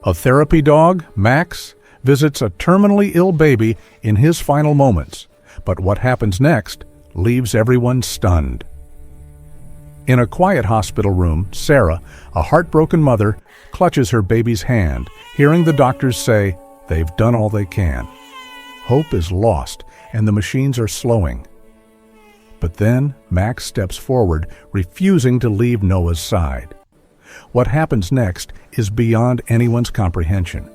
A therapy dog, Max, visits a terminally ill baby in his final moments, but what happens next leaves everyone stunned. In a quiet hospital room, Sarah, a heartbroken mother, clutches her baby's hand, hearing the doctors say they've done all they can. Hope is lost, and the machines are slowing. But then Max steps forward, refusing to leave Noah's side. What happens next is beyond anyone's comprehension.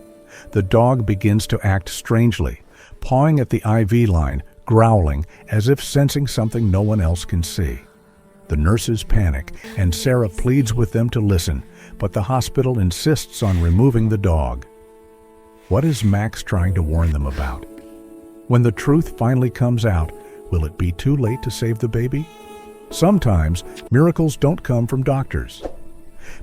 The dog begins to act strangely, pawing at the IV line, growling as if sensing something no one else can see. The nurses panic, and Sarah pleads with them to listen, but the hospital insists on removing the dog. What is Max trying to warn them about? When the truth finally comes out, will it be too late to save the baby? Sometimes miracles don't come from doctors.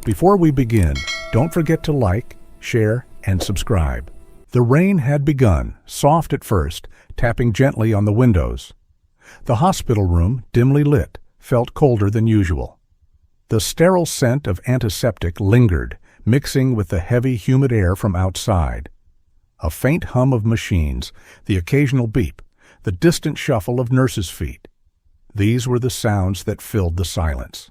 Before we begin, don't forget to like, share, and subscribe. The rain had begun, soft at first, tapping gently on the windows. The hospital room, dimly lit, felt colder than usual. The sterile scent of antiseptic lingered, mixing with the heavy, humid air from outside. A faint hum of machines, the occasional beep, the distant shuffle of nurses' feet. These were the sounds that filled the silence.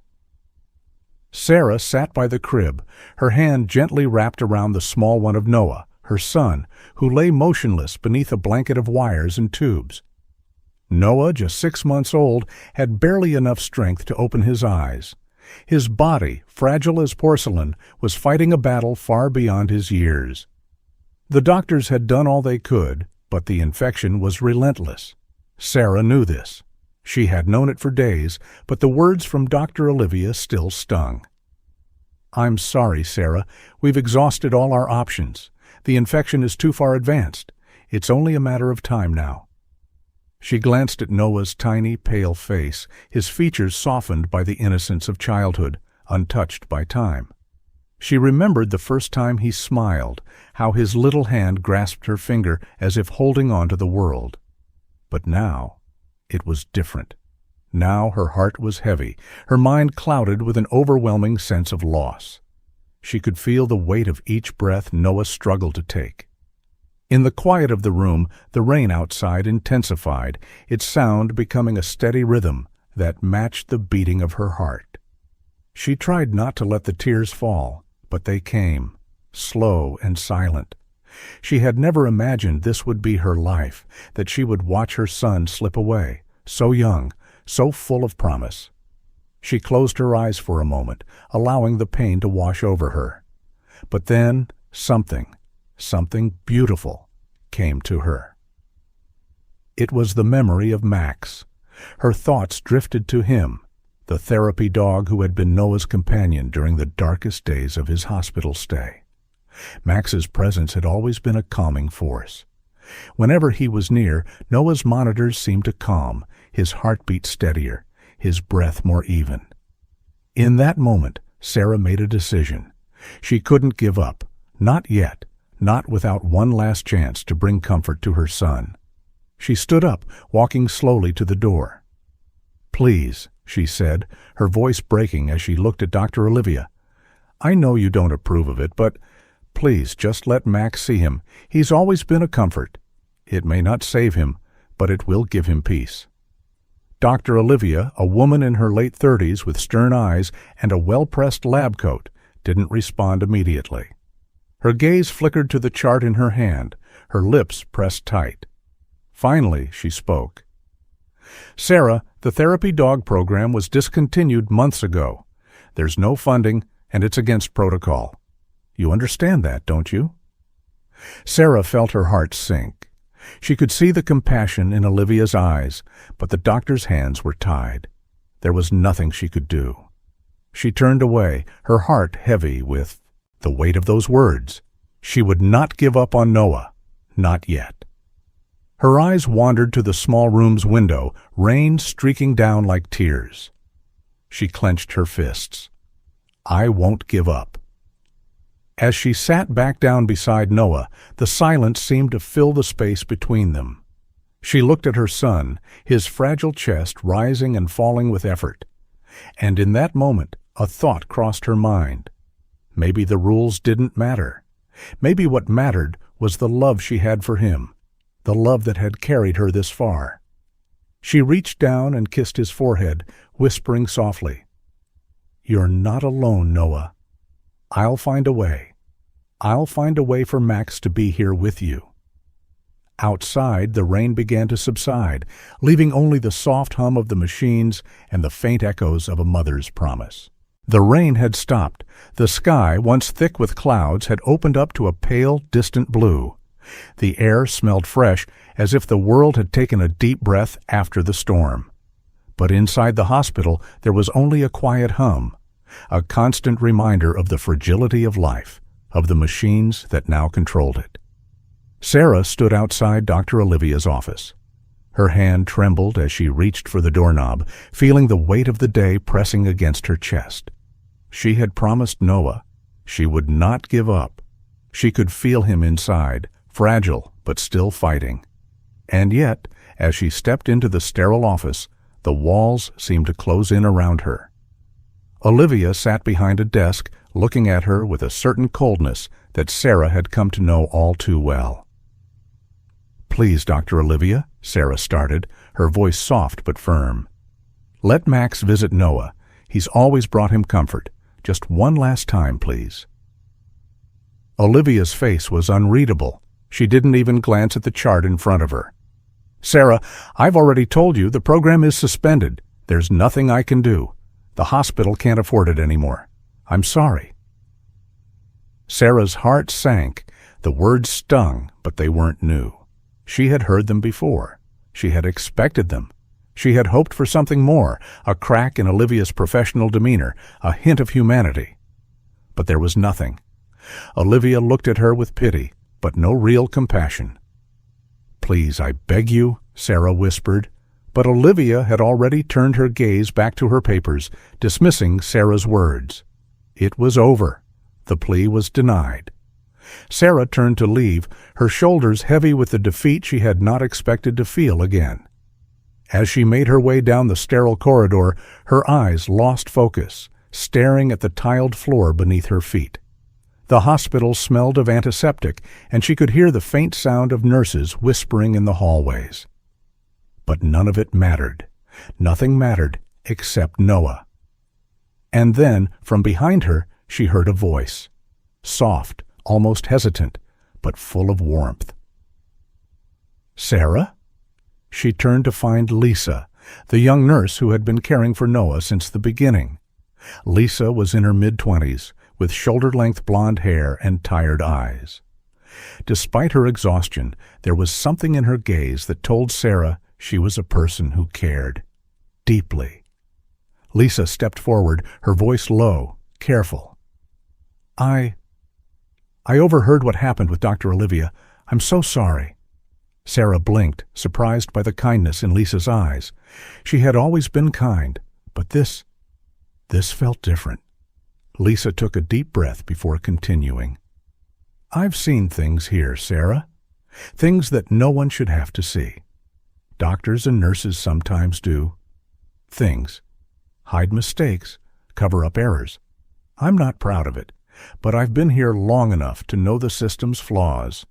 Sarah sat by the crib, her hand gently wrapped around the small one of Noah, her son, who lay motionless beneath a blanket of wires and tubes. Noah, just 6 months old, had barely enough strength to open his eyes. His body, fragile as porcelain, was fighting a battle far beyond his years. The doctors had done all they could, but the infection was relentless. Sarah knew this. She had known it for days, but the words from Dr. Olivia still stung. "I'm sorry, Sarah. We've exhausted all our options. The infection is too far advanced. It's only a matter of time now." She glanced at Noah's tiny, pale face, his features softened by the innocence of childhood, untouched by time. She remembered the first time he smiled, how his little hand grasped her finger as if holding on to the world. But now it was different. Now her heart was heavy, her mind clouded with an overwhelming sense of loss. She could feel the weight of each breath Noah struggled to take. In the quiet of the room, the rain outside intensified, its sound becoming a steady rhythm that matched the beating of her heart. She tried not to let the tears fall, but they came, slow and silent. She had never imagined this would be her life, that she would watch her son slip away, so young, so full of promise. She closed her eyes for a moment, allowing the pain to wash over her. But then something beautiful came to her. It was the memory of Max. Her thoughts drifted to him, the therapy dog who had been Noah's companion during the darkest days of his hospital stay. Max's presence had always been a calming force. Whenever he was near, Noah's monitors seemed to calm, his heartbeat steadier, his breath more even. In that moment, Sarah made a decision. She couldn't give up, not yet, not without one last chance to bring comfort to her son. She stood up, walking slowly to the door. "Please," she said, her voice breaking as she looked at Dr. Olivia. "I know you don't approve of it, but please just let Max see him. He's always been a comfort. It may not save him, but it will give him peace." Dr. Olivia, a woman in her late 30s with stern eyes and a well-pressed lab coat, didn't respond immediately. Her gaze flickered to the chart in her hand, her lips pressed tight. Finally, she spoke. "Sarah, the therapy dog program was discontinued months ago. There's no funding, and it's against protocol. You understand that, don't you?" Sarah felt her heart sink. She could see the compassion in Olivia's eyes, but the doctor's hands were tied. There was nothing she could do. She turned away, her heart heavy with the weight of those words. She would not give up on Noah, not yet. Her eyes wandered to the small room's window, rain streaking down like tears. She clenched her fists. "I won't give up." As she sat back down beside Noah, the silence seemed to fill the space between them. She looked at her son, his fragile chest rising and falling with effort. And in that moment, a thought crossed her mind. Maybe the rules didn't matter. Maybe what mattered was the love she had for him, the love that had carried her this far. She reached down and kissed his forehead, whispering softly, "You're not alone, Noah. I'll find a way. I'll find a way for Max to be here with you." Outside, the rain began to subside, leaving only the soft hum of the machines and the faint echoes of a mother's promise. The rain had stopped. The sky, once thick with clouds, had opened up to a pale, distant blue. The air smelled fresh, as if the world had taken a deep breath after the storm. But inside the hospital there was only a quiet hum, a constant reminder of the fragility of life, of the machines that now controlled it. Sarah stood outside Dr. Olivia's office. Her hand trembled as she reached for the doorknob, feeling the weight of the day pressing against her chest. She had promised Noah she would not give up. She could feel him inside, fragile but still fighting. And yet, as she stepped into the sterile office, the walls seemed to close in around her. Olivia sat behind a desk, looking at her with a certain coldness that Sarah had come to know all too well. "Please, Dr. Olivia," Sarah started, her voice soft but firm. "Let Max visit Noah. He's always brought him comfort. Just one last time, please." Olivia's face was unreadable. She didn't even glance at the chart in front of her. "Sarah, I've already told you the program is suspended. There's nothing I can do. The hospital can't afford it anymore. I'm sorry." Sarah's heart sank. The words stung, but they weren't new. She had heard them before. She had expected them. She had hoped for something more, a crack in Olivia's professional demeanor, a hint of humanity. But there was nothing. Olivia looked at her with pity, but no real compassion. "Please, I beg you," Sarah whispered. But Olivia had already turned her gaze back to her papers, dismissing Sarah's words. It was over. The plea was denied. Sarah turned to leave, her shoulders heavy with the defeat she had not expected to feel again. As she made her way down the sterile corridor, her eyes lost focus, staring at the tiled floor beneath her feet. The hospital smelled of antiseptic, and she could hear the faint sound of nurses whispering in the hallways. But none of it mattered. Nothing mattered except Noah. And then, from behind her, she heard a voice, soft, almost hesitant, but full of warmth. "Sarah?" She turned to find Lisa, the young nurse who had been caring for Noah since the beginning. Lisa was in her mid-20s, with shoulder-length blonde hair and tired eyes. Despite her exhaustion, there was something in her gaze that told Sarah she was a person who cared. Deeply. Lisa stepped forward, her voice low, careful. I overheard what happened with Dr. Olivia. I'm so sorry." Sarah blinked, surprised by the kindness in Lisa's eyes. She had always been kind, but this felt different. Lisa took a deep breath before continuing. "I've seen things here, Sarah. Things that no one should have to see. Doctors and nurses sometimes do. Things. Hide mistakes, cover up errors. I'm not proud of it, but I've been here long enough to know the system's flaws."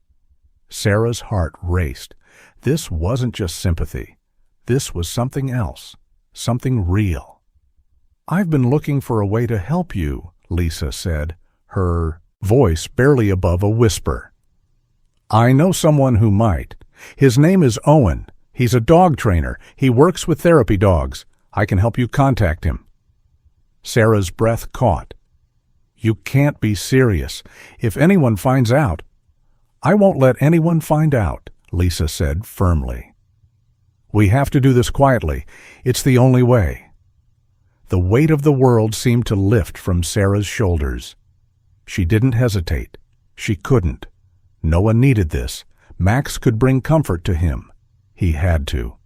Sarah's heart raced. This wasn't just sympathy. This was something else, something real. "I've been looking for a way to help you," Lisa said, her voice barely above a whisper. "I know someone who might. His name is Owen. He's a dog trainer. He works with therapy dogs. I can help you contact him." Sarah's breath caught. "You can't be serious. If anyone finds out—" "I won't let anyone find out," Lisa said firmly. "We have to do this quietly. It's the only way." The weight of the world seemed to lift from Sarah's shoulders. She didn't hesitate. She couldn't. Noah needed this. Max could bring comfort to him. He had to.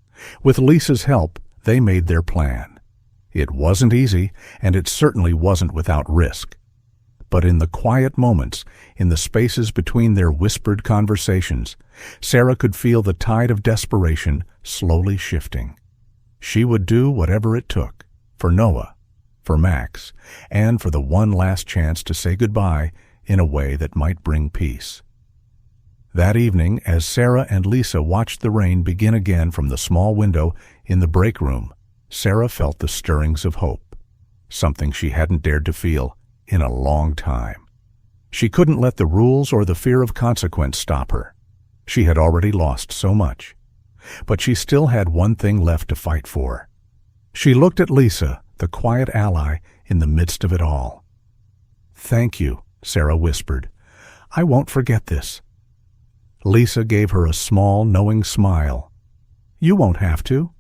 With Lisa's help, they made their plan. It wasn't easy, and it certainly wasn't without risk. But in the quiet moments, in the spaces between their whispered conversations, Sarah could feel the tide of desperation slowly shifting. She would do whatever it took, for Noah, for Max, and for the one last chance to say goodbye in a way that might bring peace. That evening, as Sarah and Lisa watched the rain begin again from the small window in the break room, Sarah felt the stirrings of hope, something she hadn't dared to feel in a long time. She couldn't let the rules or the fear of consequence stop her. She had already lost so much. But she still had one thing left to fight for. She looked at Lisa, the quiet ally in the midst of it all. "Thank you," Sarah whispered. "I won't forget this." Lisa gave her a small, knowing smile. "You won't have to."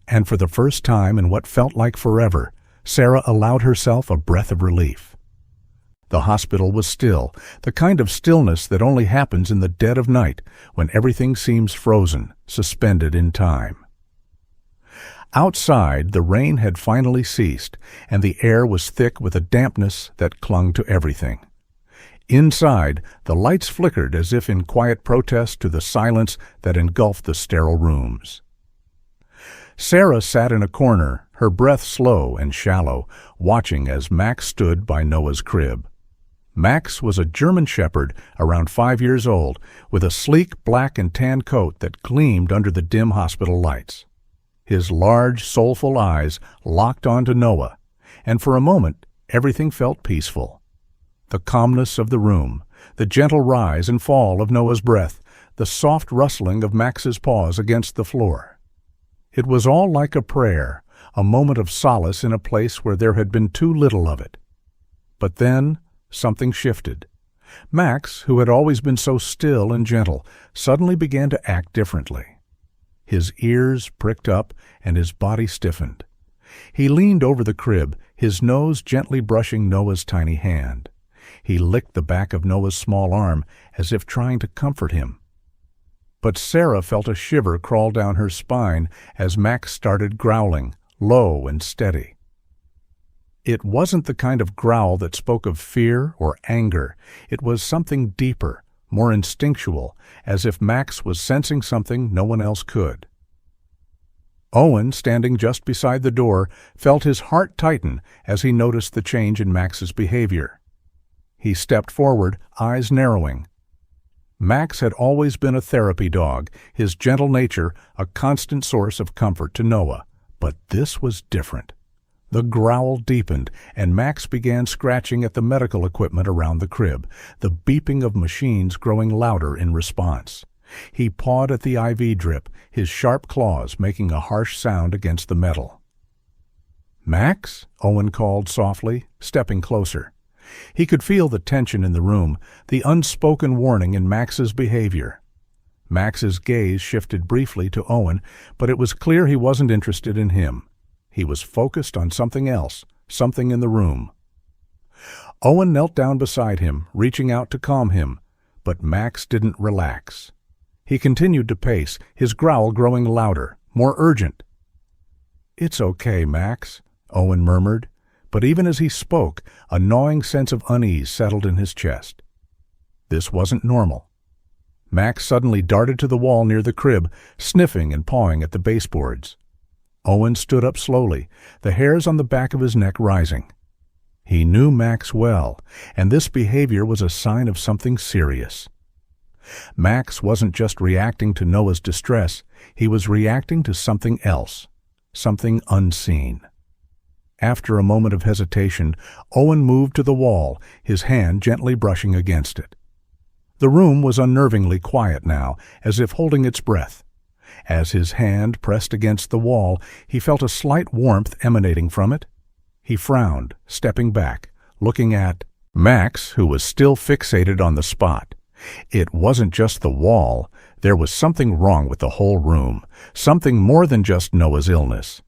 And for the first time in what felt like forever, Sarah allowed herself a breath of relief. The hospital was still, the kind of stillness that only happens in the dead of night when everything seems frozen, suspended in time. Outside, the rain had finally ceased, and the air was thick with a dampness that clung to everything. Inside, the lights flickered as if in quiet protest to the silence that engulfed the sterile rooms. Sarah sat in a corner, her breath slow and shallow, watching as Max stood by Noah's crib. Max was a German Shepherd around 5 years old, with a sleek black and tan coat that gleamed under the dim hospital lights. His large, soulful eyes locked onto Noah, and for a moment everything felt peaceful. The calmness of the room, the gentle rise and fall of Noah's breath, the soft rustling of Max's paws against the floor. It was all like a prayer, a moment of solace in a place where there had been too little of it. But then something shifted. Max, who had always been so still and gentle, suddenly began to act differently. His ears pricked up and his body stiffened. He leaned over the crib, his nose gently brushing Noah's tiny hand. He licked the back of Noah's small arm as if trying to comfort him. But Sarah felt a shiver crawl down her spine as Max started growling, low and steady. It wasn't the kind of growl that spoke of fear or anger. It was something deeper, more instinctual, as if Max was sensing something no one else could. Owen, standing just beside the door, felt his heart tighten as he noticed the change in Max's behavior. He stepped forward, eyes narrowing. Max had always been a therapy dog, his gentle nature a constant source of comfort to Noah, but this was different. The growl deepened, and Max began scratching at the medical equipment around the crib, the beeping of machines growing louder in response. He pawed at the IV drip, his sharp claws making a harsh sound against the metal. "Max?" Owen called softly, stepping closer. He could feel the tension in the room, the unspoken warning in Max's behavior. Max's gaze shifted briefly to Owen, but it was clear he wasn't interested in him. He was focused on something else, something in the room. Owen knelt down beside him, reaching out to calm him, but Max didn't relax. He continued to pace, his growl growing louder, more urgent. "It's okay, Max," Owen murmured, but even as he spoke, a gnawing sense of unease settled in his chest. This wasn't normal. Max suddenly darted to the wall near the crib, sniffing and pawing at the baseboards. Owen stood up slowly, the hairs on the back of his neck rising. He knew Max well, and this behavior was a sign of something serious. Max wasn't just reacting to Noah's distress, he was reacting to something else, something unseen. After a moment of hesitation, Owen moved to the wall, his hand gently brushing against it. The room was unnervingly quiet now, as if holding its breath. As his hand pressed against the wall, he felt a slight warmth emanating from it. He frowned, stepping back, looking at Max, who was still fixated on the spot. It wasn't just the wall. There was something wrong with the whole room, something more than just Noah's illness.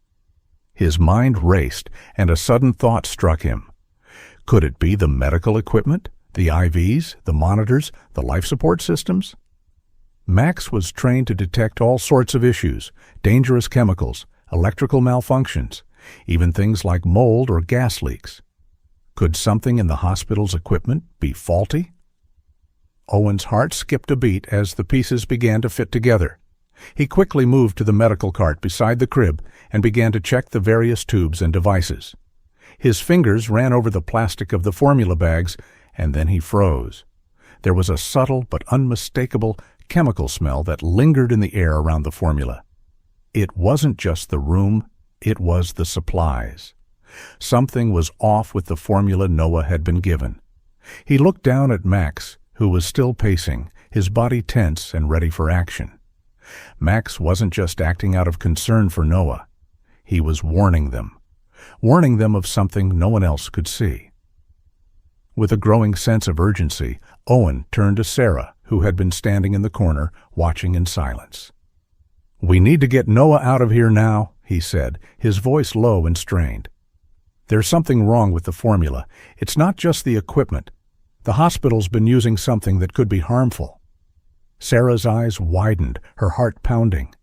His mind raced, and a sudden thought struck him. Could it be the medical equipment, the IVs, the monitors, the life support systems? Max was trained to detect all sorts of issues, dangerous chemicals, electrical malfunctions, even things like mold or gas leaks. Could something in the hospital's equipment be faulty? Owen's heart skipped a beat as the pieces began to fit together. He quickly moved to the medical cart beside the crib and began to check the various tubes and devices. His fingers ran over the plastic of the formula bags, and then he froze. There was a subtle but unmistakable chemical smell that lingered in the air around the formula. It wasn't just the room, it was the supplies. Something was off with the formula Noah had been given. He looked down at Max, who was still pacing, his body tense and ready for action. Max wasn't just acting out of concern for Noah. He was warning them of something no one else could see. With a growing sense of urgency, Owen turned to Sarah, who had been standing in the corner, watching in silence. "We need to get Noah out of here now," he said, his voice low and strained. "There's something wrong with the formula. It's not just the equipment. The hospital's been using something that could be harmful." Sarah's eyes widened, her heart pounding.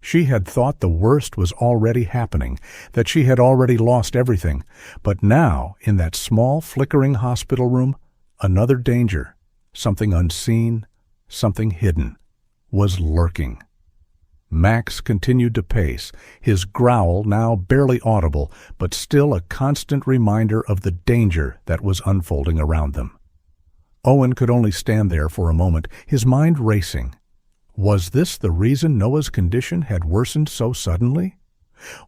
She had thought the worst was already happening, that she had already lost everything, but now, in that small, flickering hospital room, another danger, something unseen, something hidden, was lurking. Max continued to pace, his growl now barely audible, but still a constant reminder of the danger that was unfolding around them. Owen could only stand there for a moment, his mind racing. Was this the reason Noah's condition had worsened so suddenly?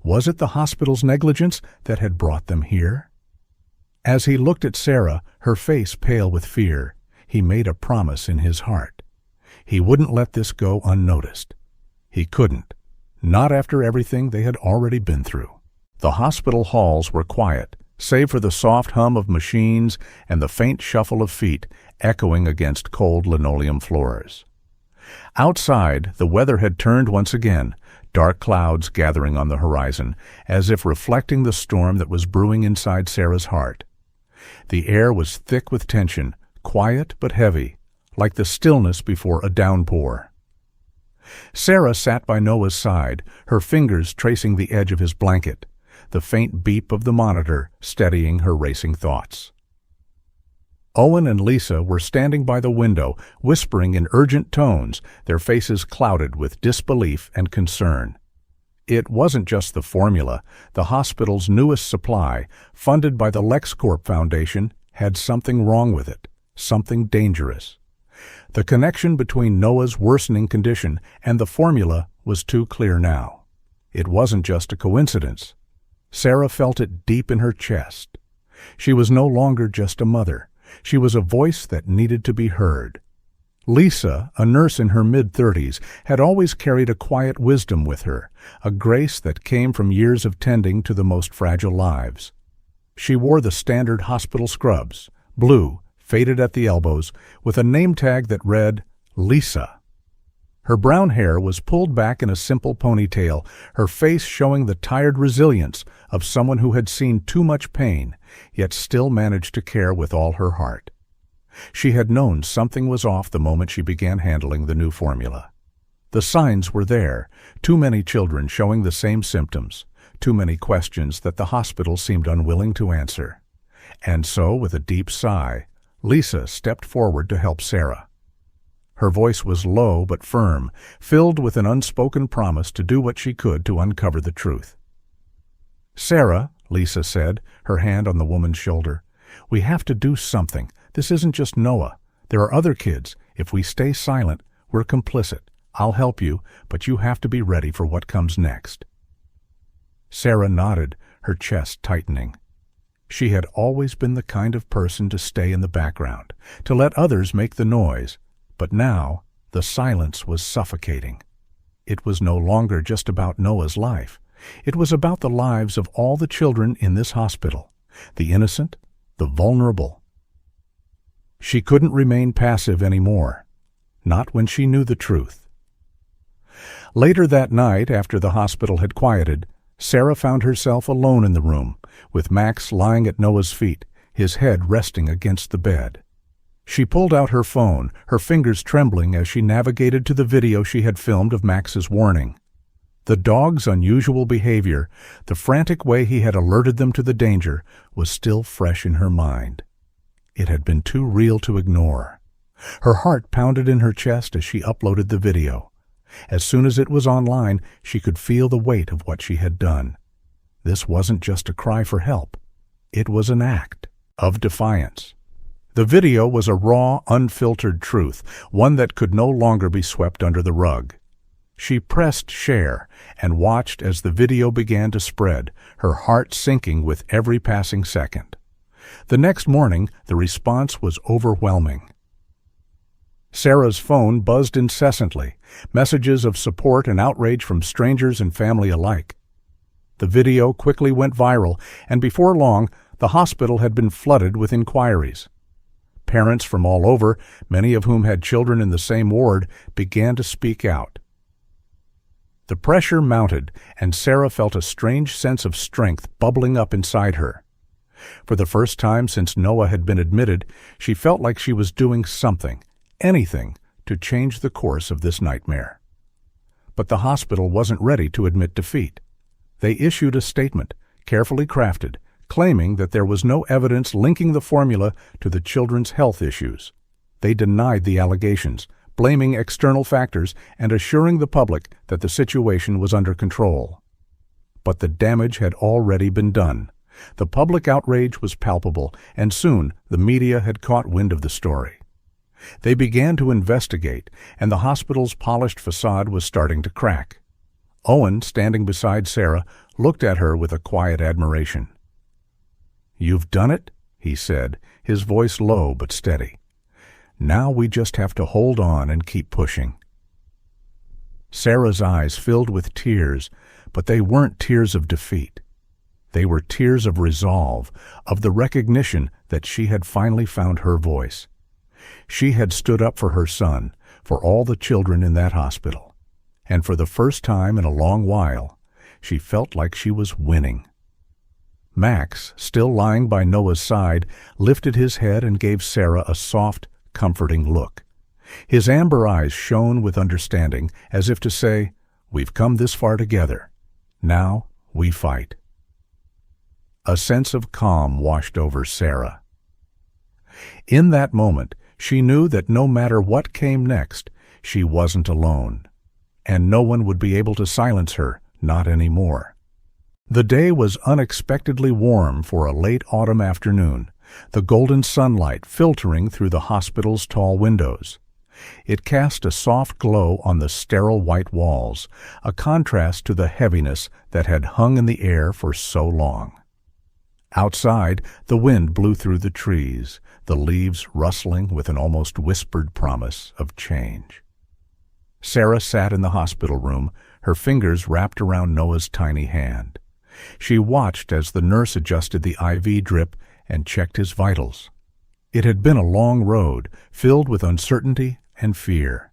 Was it the hospital's negligence that had brought them here? As he looked at Sarah, her face pale with fear, he made a promise in his heart. He wouldn't let this go unnoticed. He couldn't, not after everything they had already been through. The hospital halls were quiet, save for the soft hum of machines and the faint shuffle of feet echoing against cold linoleum floors. Outside, the weather had turned once again, dark clouds gathering on the horizon, as if reflecting the storm that was brewing inside Sarah's heart. The air was thick with tension, quiet but heavy, like the stillness before a downpour. Sarah sat by Noah's side, her fingers tracing the edge of his blanket, the faint beep of the monitor steadying her racing thoughts. Owen and Lisa were standing by the window, whispering in urgent tones, their faces clouded with disbelief and concern. It wasn't just the formula. The hospital's newest supply, funded by the LexCorp Foundation, had something wrong with it, something dangerous. The connection between Noah's worsening condition and the formula was too clear now. It wasn't just a coincidence. Sarah felt it deep in her chest. She was no longer just a mother. She was a voice that needed to be heard. Lisa, a nurse in her mid-30s, had always carried a quiet wisdom with her, a grace that came from years of tending to the most fragile lives. She wore the standard hospital scrubs, blue, faded at the elbows, with a name tag that read, Lisa. Her brown hair was pulled back in a simple ponytail, her face showing the tired resilience of someone who had seen too much pain, yet still managed to care with all her heart. She had known something was off the moment she began handling the new formula. The signs were there, too many children showing the same symptoms, too many questions that the hospital seemed unwilling to answer. And so, with a deep sigh, Lisa stepped forward to help Sarah. Her voice was low but firm, filled with an unspoken promise to do what she could to uncover the truth. "Sarah," Lisa said, her hand on the woman's shoulder, "we have to do something. This isn't just Noah. There are other kids. If we stay silent, we're complicit. I'll help you, but you have to be ready for what comes next." Sarah nodded, her chest tightening. She had always been the kind of person to stay in the background, to let others make the noise, but now the silence was suffocating. It was no longer just about Noah's life. It was about the lives of all the children in this hospital, the innocent, the vulnerable. She couldn't remain passive anymore, not when she knew the truth. Later that night, after the hospital had quieted, Sarah found herself alone in the room, with Max lying at Noah's feet, his head resting against the bed. She pulled out her phone, her fingers trembling as she navigated to the video she had filmed of Max's warning. The dog's unusual behavior, the frantic way he had alerted them to the danger, was still fresh in her mind. It had been too real to ignore. Her heart pounded in her chest as she uploaded the video. As soon as it was online, she could feel the weight of what she had done. This wasn't just a cry for help. It was an act of defiance. The video was a raw, unfiltered truth, one that could no longer be swept under the rug. She pressed share and watched as the video began to spread, her heart sinking with every passing second. The next morning, the response was overwhelming. Sarah's phone buzzed incessantly, messages of support and outrage from strangers and family alike. The video quickly went viral, and before long, the hospital had been flooded with inquiries. Parents from all over, many of whom had children in the same ward, began to speak out. The pressure mounted, and Sarah felt a strange sense of strength bubbling up inside her. For the first time since Noah had been admitted, she felt like she was doing something, anything, to change the course of this nightmare. But the hospital wasn't ready to admit defeat. They issued a statement, carefully crafted, claiming that there was no evidence linking the formula to the children's health issues. They denied the allegations, blaming external factors and assuring the public that the situation was under control. But the damage had already been done. The public outrage was palpable, and soon the media had caught wind of the story. They began to investigate, and the hospital's polished facade was starting to crack. Owen, standing beside Sarah, looked at her with a quiet admiration. "You've done it," he said, his voice low but steady. "Now we just have to hold on and keep pushing." Sarah's eyes filled with tears, but they weren't tears of defeat. They were tears of resolve, of the recognition that she had finally found her voice. She had stood up for her son, for all the children in that hospital. And for the first time in a long while, she felt like she was winning. Max, still lying by Noah's side, lifted his head and gave Sarah a soft, comforting look. His amber eyes shone with understanding, as if to say, "We've come this far together. Now we fight." A sense of calm washed over Sarah. In that moment, she knew that no matter what came next, she wasn't alone. And no one would be able to silence her, not anymore. The day was unexpectedly warm for a late autumn afternoon, the golden sunlight filtering through the hospital's tall windows. It cast a soft glow on the sterile white walls, a contrast to the heaviness that had hung in the air for so long. Outside, the wind blew through the trees, the leaves rustling with an almost whispered promise of change. Sarah sat in the hospital room, her fingers wrapped around Noah's tiny hand. She watched as the nurse adjusted the IV drip and checked his vitals. It had been a long road, filled with uncertainty and fear.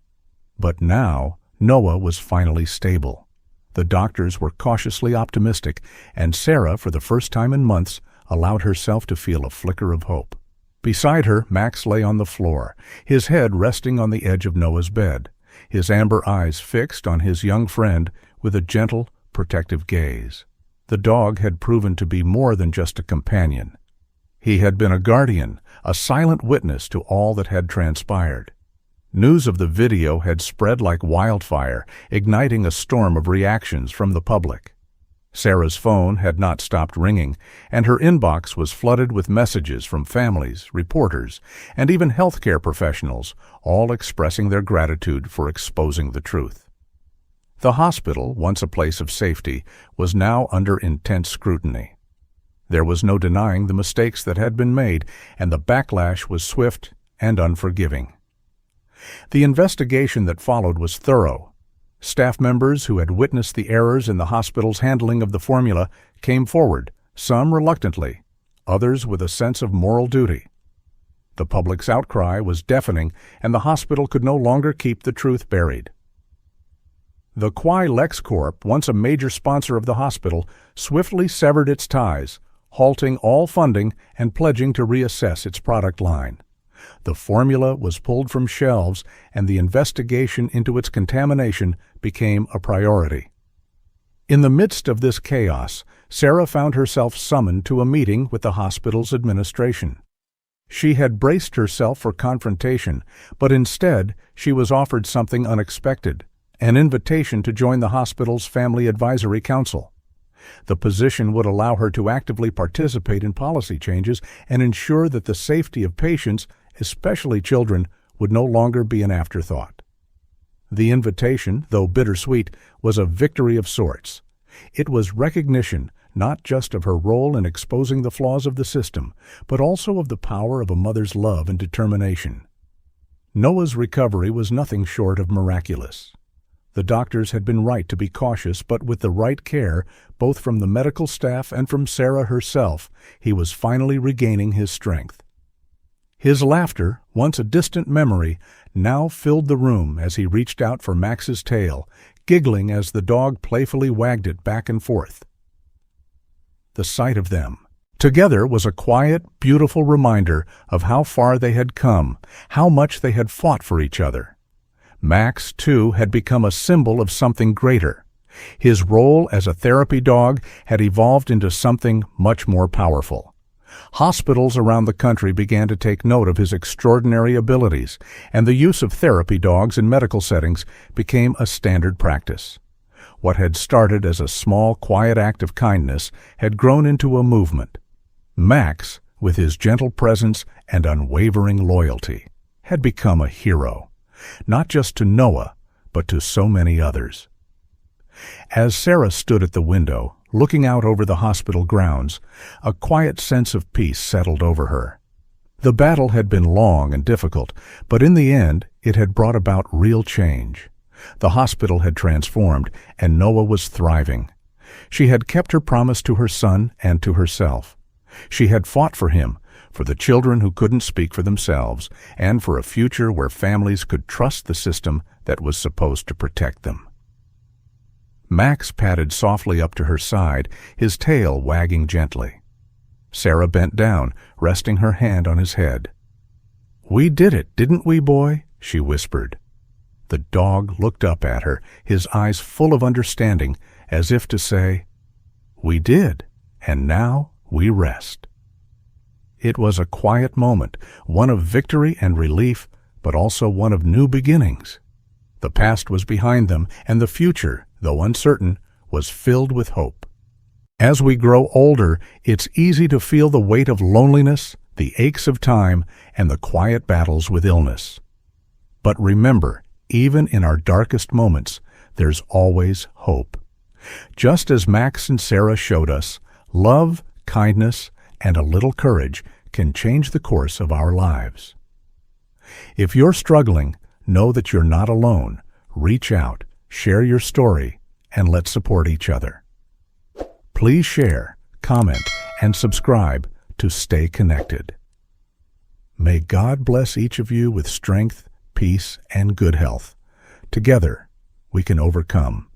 But now, Noah was finally stable. The doctors were cautiously optimistic, and Sarah, for the first time in months, allowed herself to feel a flicker of hope. Beside her, Max lay on the floor, his head resting on the edge of Noah's bed, his amber eyes fixed on his young friend with a gentle, protective gaze. The dog had proven to be more than just a companion. He had been a guardian, a silent witness to all that had transpired. News of the video had spread like wildfire, igniting a storm of reactions from the public. Sarah's phone had not stopped ringing, and her inbox was flooded with messages from families, reporters, and even healthcare professionals, all expressing their gratitude for exposing the truth. The hospital, once a place of safety, was now under intense scrutiny. There was no denying the mistakes that had been made, and the backlash was swift and unforgiving. The investigation that followed was thorough. Staff members who had witnessed the errors in the hospital's handling of the formula came forward, some reluctantly, others with a sense of moral duty. The public's outcry was deafening, and the hospital could no longer keep the truth buried. The Quai LexCorp, once a major sponsor of the hospital, swiftly severed its ties, halting all funding and pledging to reassess its product line. The formula was pulled from shelves, and the investigation into its contamination became a priority. In the midst of this chaos, Sarah found herself summoned to a meeting with the hospital's administration. She had braced herself for confrontation, but instead she was offered something unexpected, an invitation to join the hospital's Family Advisory Council. The position would allow her to actively participate in policy changes and ensure that the safety of patients, especially children, would no longer be an afterthought. The invitation, though bittersweet, was a victory of sorts. It was recognition not just of her role in exposing the flaws of the system, but also of the power of a mother's love and determination. Noah's recovery was nothing short of miraculous. The doctors had been right to be cautious, but with the right care, both from the medical staff and from Sarah herself, he was finally regaining his strength. His laughter, once a distant memory, now filled the room as he reached out for Max's tail, giggling as the dog playfully wagged it back and forth. The sight of them together was a quiet, beautiful reminder of how far they had come, how much they had fought for each other. Max, too, had become a symbol of something greater. His role as a therapy dog had evolved into something much more powerful. Hospitals around the country began to take note of his extraordinary abilities, and the use of therapy dogs in medical settings became a standard practice. What had started as a small, quiet act of kindness had grown into a movement. Max, with his gentle presence and unwavering loyalty, had become a hero, not just to Noah, but to so many others. As Sarah stood at the window, looking out over the hospital grounds, a quiet sense of peace settled over her. The battle had been long and difficult, but in the end, it had brought about real change. The hospital had transformed, and Noah was thriving. She had kept her promise to her son and to herself. She had fought for him, for the children who couldn't speak for themselves, and for a future where families could trust the system that was supposed to protect them. Max padded softly up to her side, his tail wagging gently. Sarah bent down, resting her hand on his head. "We did it, didn't we, boy?" she whispered. The dog looked up at her, his eyes full of understanding, as if to say, "We did, and now we rest." It was a quiet moment, one of victory and relief, but also one of new beginnings. The past was behind them, and the future, though uncertain, was filled with hope. As we grow older, it's easy to feel the weight of loneliness, the aches of time, and the quiet battles with illness. But remember, even in our darkest moments, there's always hope. Just as Max and Sarah showed us, love, kindness, and a little courage can change the course of our lives. If you're struggling, know that you're not alone. Reach out, share your story, and let's support each other. Please share, comment, and subscribe to stay connected. May God bless each of you with strength, peace, and good health. Together, we can overcome.